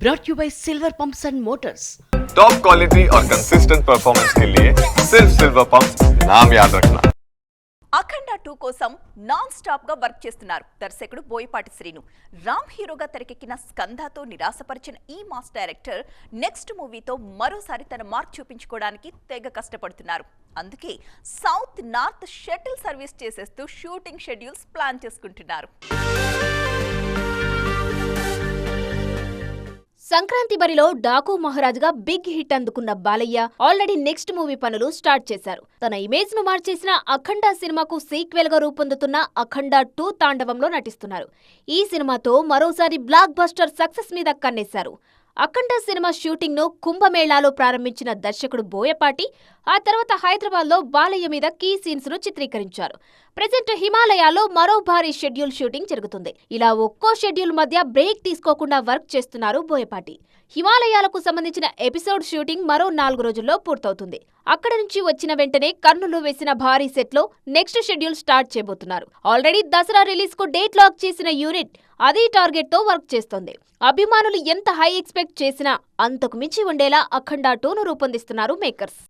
brought you by Silver Pumps and Motors. Top quality और consistent performance के लिए सिर्फ सिल्वर पंप्स नाम याद रखना. అఖండ 2 కోసం నాన్ స్టాప్ గా వర్క్ చేస్తున్నారు దర్శకుడు బోయపాటి శ్రీను. రామ్ హీరోగా తెరకెక్కిన స్కందాతో నిరాశపరిచిన ఈ మాస్ డైరెక్టర్ నెక్స్ట్ మూవీతో మరోసారి తన మార్క్ చూపించుకోవడానికి తెగ కష్టపడుతున్నారు. అందుకే సౌత్ నార్త్ షటిల్ సర్వీస్ చేసేస్తూ షూటింగ్ షెడ్యూల్స్ ప్లాన్ చేసుకుంటున్నారు. సంక్రాంతి బరిలో డాకు మహారాజుగా బిగ్ హిట్ అందుకున్న బాలయ్య ఆల్రెడీ నెక్స్ట్ మూవీ పనులు స్టార్ట్ చేశారు. తన ఇమేజ్ ను మార్చేసిన అఖండ సినిమాకు సీక్వెల్ గా రూపొందుతున్న అఖండ 2 తాండవంలో నటిస్తున్నారు. ఈ సినిమాతో మరోసారి బ్లాక్ బస్టర్ సక్సెస్ మీద కన్నేశారు. అఖండ సినిమా షూటింగ్ ను కుంభమేళాలో ప్రారంభించిన దర్శకుడు బోయపాటి ఆ తర్వాత హైదరాబాద్ లో బాలయ్య మీద కీ సీన్స్ ను చిత్రీకరించారు. ప్రెజెంట్ హిమాలయాల్లో మరో భారీ షెడ్యూల్ షూటింగ్ జరుగుతుంది. ఇలా ఒక్కో షెడ్యూల్ మధ్య బ్రేక్ తీసుకోకుండా వర్క్ చేస్తున్నారు బోయపాటి. హిమాలయాలకు సంబంధించిన ఎపిసోడ్ షూటింగ్ మరో 4 రోజుల్లో పూర్తవుతుంది. అక్కడ నుంచి వచ్చిన వెంటనే కర్నూలు వేసిన భారీ సెట్ లో నెక్స్ట్ షెడ్యూల్ స్టార్ట్ చేయబోతున్నారు. ఆల్రెడీ దసరా రిలీజ్ కు డేట్ లాక్ చేసిన యూనిట్ అదే టార్గెట్ తో వర్క్ చేస్తోంది. అభిమానులు ఎంత హై ఎక్స్పెక్ట్ చేసినా అంతకు మించి ఉండేలా అఖండ 2ను రూపొందిస్తున్నారు మేకర్స్.